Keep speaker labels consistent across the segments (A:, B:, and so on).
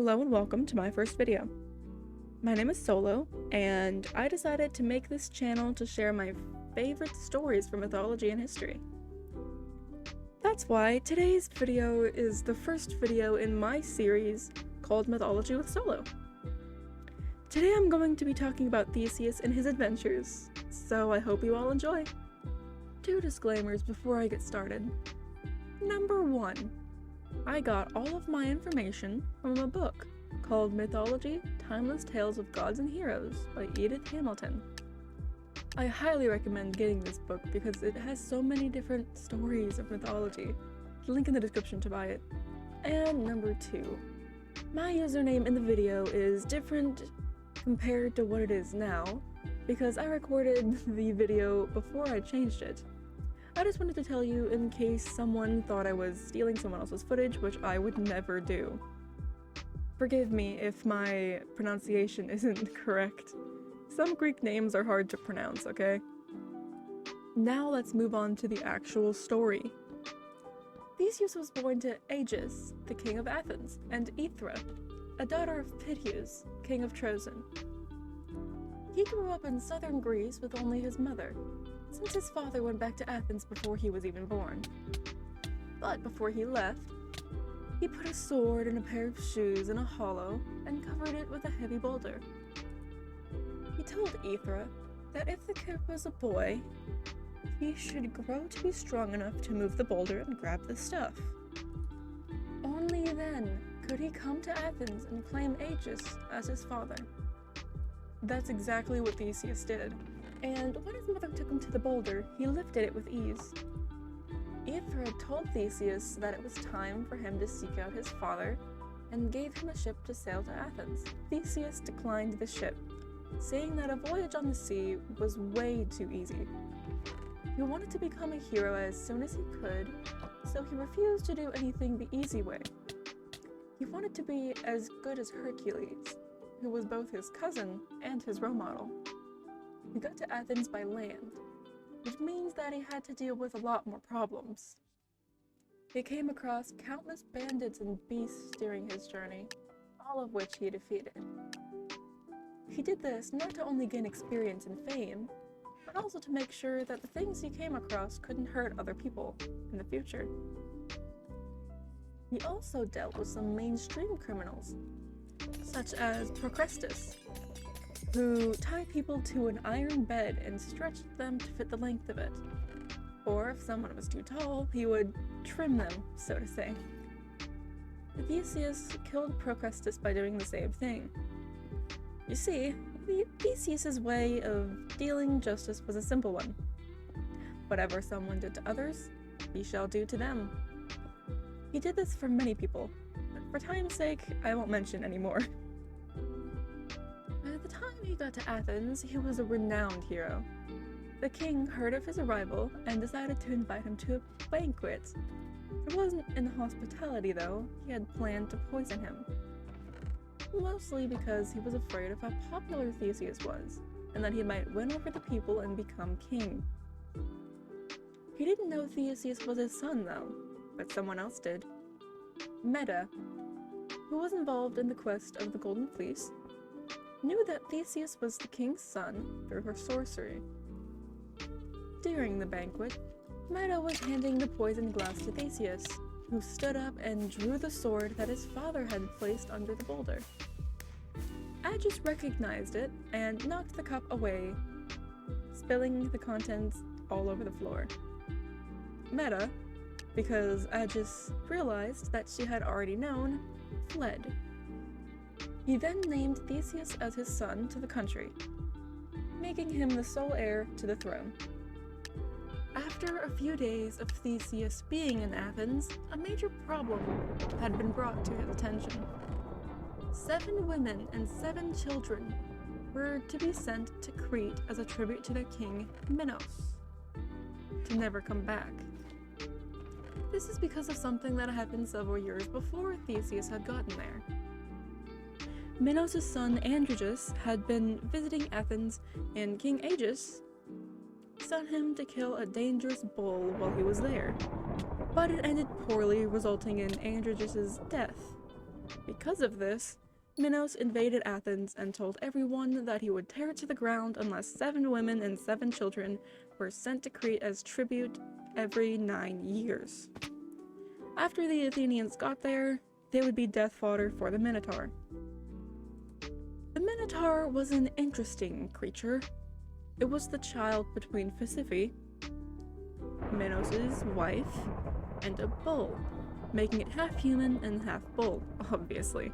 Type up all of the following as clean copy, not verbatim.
A: Hello and welcome to my first video. My name is Solo, and I decided to make this channel to share my favorite stories from mythology and history. That's why today's video is the first video in my series called Mythology with Solo. Today I'm going to be talking about Theseus and his adventures, so I hope you all enjoy. 2 disclaimers before I get started. Number 1. I got all of my information from a book called Mythology, Timeless Tales of Gods and Heroes by Edith Hamilton. I highly recommend getting this book because it has so many different stories of mythology. Link in the description to buy it. And number 2. My username in the video is different compared to what it is now because I recorded the video before I changed it. I just wanted to tell you in case someone thought I was stealing someone else's footage, which I would never do. Forgive me if my pronunciation isn't correct. Some Greek names are hard to pronounce, okay? Now let's move on to the actual story. Theseus was born to Aegis, the king of Athens, and Aethra, a daughter of Theseus, king of Trozen. He grew up in southern Greece with only his mother, since his father went back to Athens before he was even born. But before he left, he put a sword and a pair of shoes in a hollow and covered it with a heavy boulder. He told Aethra that if the kid was a boy, he should grow to be strong enough to move the boulder and grab the stuff. Only then could he come to Athens and claim Aegis as his father. That's exactly what Theseus did. And when his mother took him to the boulder, he lifted it with ease. Aethra told Theseus that it was time for him to seek out his father and gave him a ship to sail to Athens. Theseus declined the ship, saying that a voyage on the sea was way too easy. He wanted to become a hero as soon as he could, so he refused to do anything the easy way. He wanted to be as good as Hercules, who was both his cousin and his role model. He got to Athens by land, which means that he had to deal with a lot more problems. He came across countless bandits and beasts during his journey, all of which he defeated. He did this not to only gain experience and fame, but also to make sure that the things he came across couldn't hurt other people in the future. He also dealt with some mainstream criminals, such as Procrustes, who tied people to an iron bed and stretched them to fit the length of it. Or if someone was too tall, he would trim them, so to say. Theseus killed Procrustes by doing the same thing. You see, Theseus's way of dealing justice was a simple one. Whatever someone did to others, he shall do to them. He did this for many people, but for time's sake, I won't mention any more. By the time he got to Athens, he was a renowned hero. The king heard of his arrival and decided to invite him to a banquet. It wasn't in hospitality though, he had planned to poison him. Mostly because he was afraid of how popular Theseus was, and that he might win over the people and become king. He didn't know Theseus was his son though, but someone else did. Medea, who was involved in the quest of the Golden Fleece, knew that Theseus was the king's son through her sorcery. During the banquet, Medea was handing the poisoned glass to Theseus, who stood up and drew the sword that his father had placed under the boulder. Aegis recognized it and knocked the cup away, spilling the contents all over the floor. Medea, because Aegis realized that she had already known, fled. He then named Theseus as his son to the country, making him the sole heir to the throne. After a few days of Theseus being in Athens, a major problem had been brought to his attention. 7 women and 7 children were to be sent to Crete as a tribute to their king, Minos, to never come back. This is because of something that happened several years before Theseus had gotten there. Minos' son Androgeus had been visiting Athens, and King Aegis sent him to kill a dangerous bull while he was there, but it ended poorly, resulting in Androgeus' death. Because of this, Minos invaded Athens and told everyone that he would tear it to the ground unless 7 women and 7 children were sent to Crete as tribute every 9 years. After the Athenians got there, they would be death fodder for the Minotaur. The Minotaur was an interesting creature. It was the child between Thisiphe, Minos' wife, and a bull, making it half human and half bull, obviously.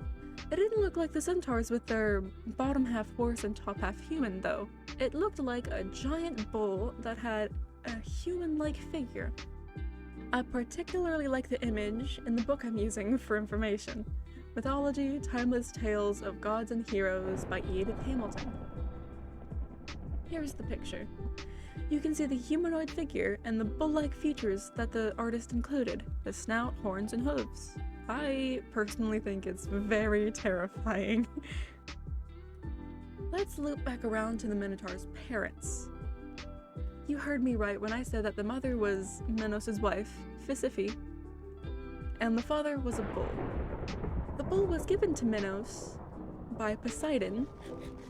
A: It didn't look like the centaurs with their bottom half horse and top half human, though. It looked like a giant bull that had a human-like figure. I particularly like the image in the book I'm using for information, Mythology, Timeless Tales of Gods and Heroes by Edith Hamilton. Here's the picture. You can see the humanoid figure and the bull-like features that the artist included, the snout, horns, and hooves. I personally think it's very terrifying. Let's loop back around to the Minotaur's parents. You heard me right when I said that the mother was Minos' wife, Thisiphe, and the father was a bull. The bull was given to Minos by Poseidon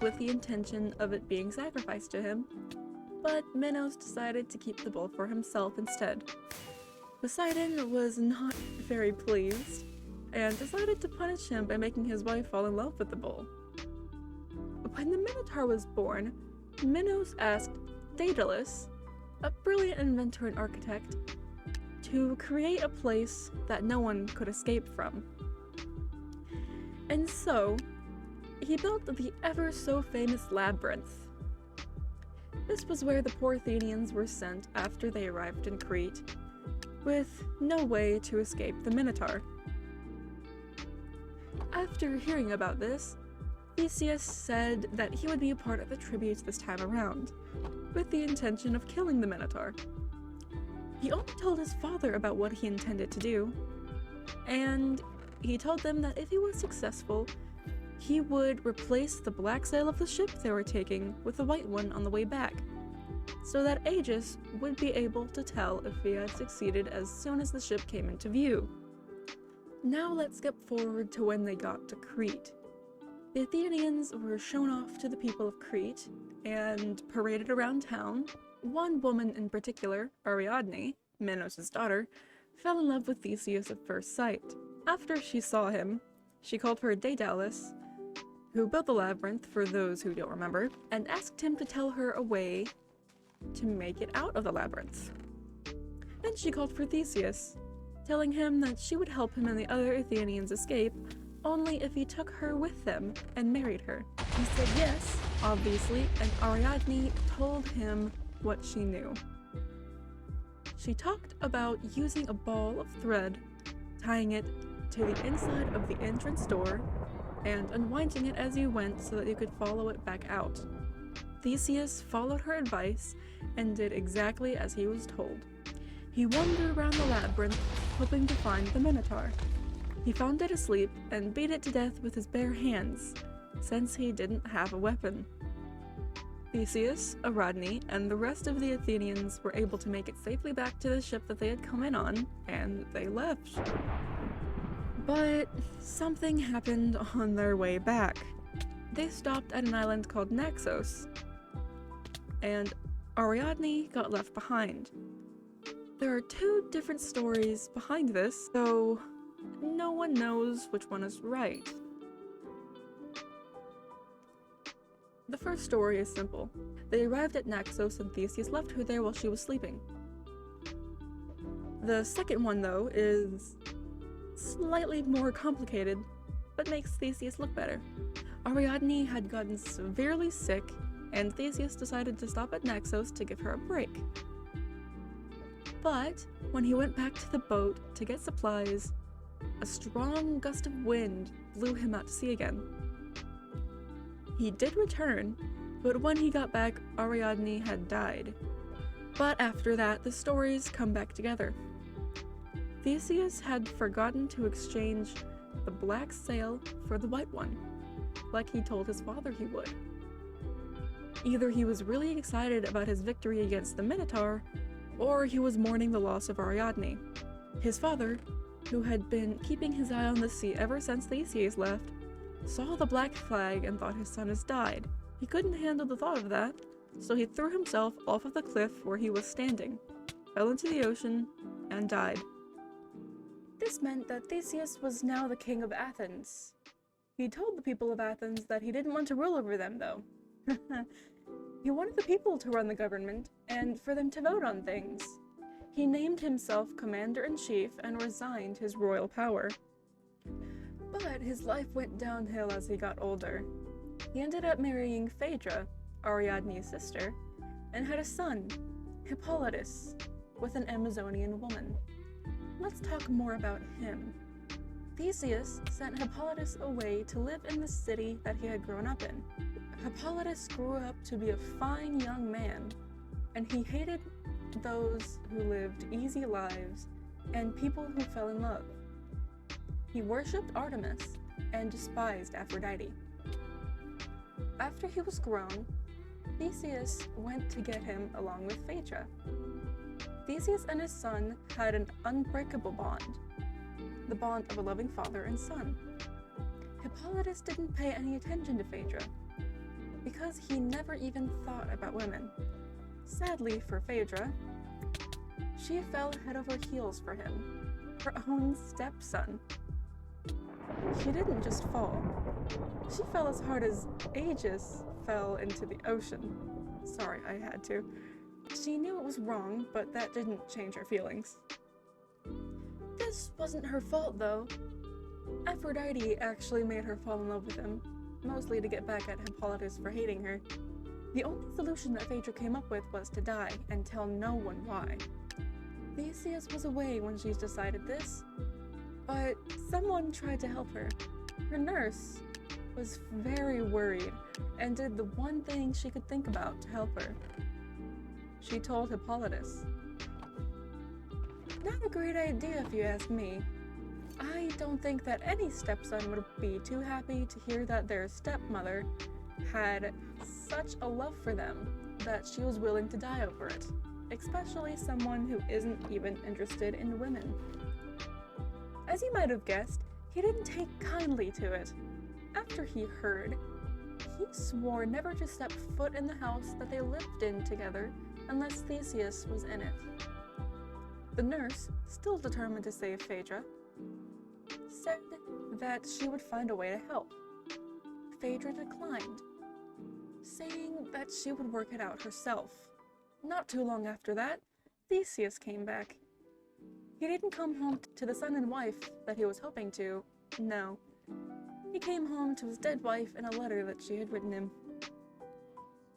A: with the intention of it being sacrificed to him, but Minos decided to keep the bull for himself instead. Poseidon was not very pleased and decided to punish him by making his wife fall in love with the bull. When the Minotaur was born, Minos asked Daedalus, a brilliant inventor and architect, to create a place that no one could escape from. And so, he built the ever-so-famous labyrinth. This was where the poor Athenians were sent after they arrived in Crete, with no way to escape the Minotaur. After hearing about this, Theseus said that he would be a part of the tributes this time around, with the intention of killing the Minotaur. He only told his father about what he intended to do, and he told them that if he was successful, he would replace the black sail of the ship they were taking with the white one on the way back, so that Aegis would be able to tell if he had succeeded as soon as the ship came into view. Now let's skip forward to when they got to Crete. The Athenians were shown off to the people of Crete and paraded around town. One woman in particular, Ariadne, Minos' daughter, fell in love with Theseus at first sight. After she saw him, she called for Daedalus, who built the labyrinth for those who don't remember, and asked him to tell her a way to make it out of the labyrinth. Then she called for Theseus, telling him that she would help him and the other Athenians escape only if he took her with them and married her. He said yes, obviously, and Ariadne told him what she knew. She talked about using a ball of thread, tying it to the inside of the entrance door, and unwinding it as you went so that you could follow it back out. Theseus followed her advice and did exactly as he was told. He wandered around the labyrinth, hoping to find the Minotaur. He found it asleep and beat it to death with his bare hands, since he didn't have a weapon. Theseus, Ariadne, and the rest of the Athenians were able to make it safely back to the ship that they had come in on, and they left. But something happened on their way back. They stopped at an island called Naxos, and Ariadne got left behind. There are 2 different stories behind this, so no one knows which one is right. The first story is simple. They arrived at Naxos and Theseus left her there while she was sleeping. The second one, though, is slightly more complicated, but makes Theseus look better. Ariadne had gotten severely sick, and Theseus decided to stop at Naxos to give her a break. But when he went back to the boat to get supplies, a strong gust of wind blew him out to sea again. He did return, but when he got back, Ariadne had died. But after that, the stories come back together. Theseus had forgotten to exchange the black sail for the white one, like he told his father he would. Either he was really excited about his victory against the Minotaur, or he was mourning the loss of Ariadne. His father who had been keeping his eye on the sea ever since Theseus left, saw the black flag and thought his son has died. He couldn't handle the thought of that, so he threw himself off of the cliff where he was standing, fell into the ocean, and died. This meant that Theseus was now the king of Athens. He told the people of Athens that he didn't want to rule over them, though. He wanted the people to run the government, and for them to vote on things. He named himself commander-in-chief and resigned his royal power. But his life went downhill as he got older. He ended up marrying Phaedra, Ariadne's sister, and had a son, Hippolytus, with an Amazonian woman. Let's talk more about him. Theseus sent Hippolytus away to live in the city that he had grown up in. Hippolytus grew up to be a fine young man, and he hated those who lived easy lives and people who fell in love. He worshipped Artemis and despised Aphrodite. After he was grown, Theseus went to get him along with Phaedra. Theseus and his son had an unbreakable bond, the bond of a loving father and son. Hippolytus didn't pay any attention to Phaedra, because he never even thought about women. Sadly for Phaedra, she fell head over heels for him, her own stepson. She didn't just fall. She fell as hard as Aegis fell into the ocean. Sorry, I had to. She knew it was wrong, but that didn't change her feelings. This wasn't her fault, though. Aphrodite actually made her fall in love with him, mostly to get back at Hippolytus for hating her. The only solution that Phaedra came up with was to die and tell no one why. Theseus was away when she decided this, but someone tried to help her. Her nurse was very worried and did the one thing she could think about to help her. She told Hippolytus. Not a great idea if you ask me. I don't think that any stepson would be too happy to hear that their stepmother had such a love for them that she was willing to die over it, especially someone who isn't even interested in women. As you might have guessed, he didn't take kindly to it. After he heard, he swore never to step foot in the house that they lived in together unless Theseus was in it. The nurse, still determined to save Phaedra, said that she would find a way to help. Phaedra declined, saying that she would work it out herself. Not too long after that, Theseus came back. He didn't come home to the son and wife that he was hoping to, no. He came home to his dead wife and a letter that she had written him.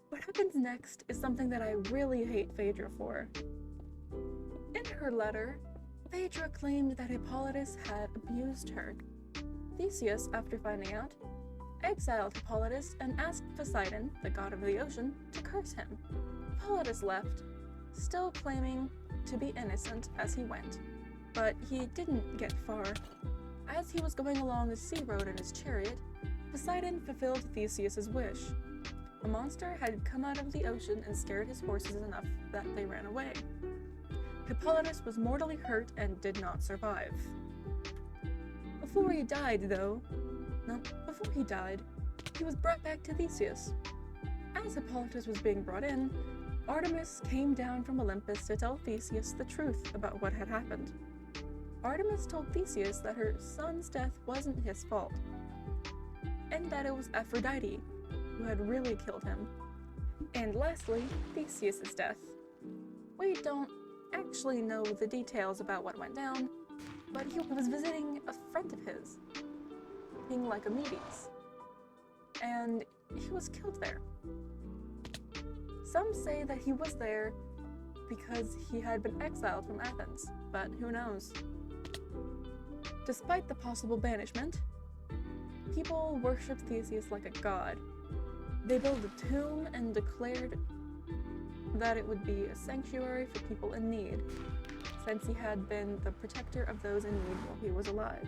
A: What happens next is something that I really hate Phaedra for. In her letter, Phaedra claimed that Hippolytus had abused her. Theseus, after finding out, exiled Hippolytus and asked Poseidon, the god of the ocean, to curse him. Hippolytus left, still claiming to be innocent as he went, but he didn't get far. As he was going along the sea road in his chariot, Poseidon fulfilled Theseus's wish. A monster had come out of the ocean and scared his horses enough that they ran away. Hippolytus was mortally hurt and did not survive. Before he died, he was brought back to Theseus. As Hippolytus was being brought in, Artemis came down from Olympus to tell Theseus the truth about what had happened. Artemis told Theseus that her son's death wasn't his fault, and that it was Aphrodite who had really killed him. And lastly, Theseus's death. We don't actually know the details about what went down, but he was visiting a friend of his, King Lycomedes, and he was killed there. Some say that he was there because he had been exiled from Athens, but who knows? Despite the possible banishment, people worshipped Theseus like a god. They built a tomb and declared that it would be a sanctuary for people in need, since he had been the protector of those in need while he was alive.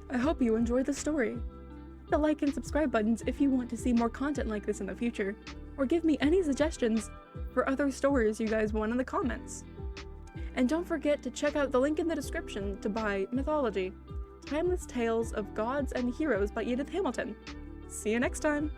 A: I hope you enjoyed the story. Hit the like and subscribe buttons if you want to see more content like this in the future, or give me any suggestions for other stories you guys want in the comments. And don't forget to check out the link in the description to buy Mythology, Timeless Tales of Gods and Heroes by Edith Hamilton. See you next time!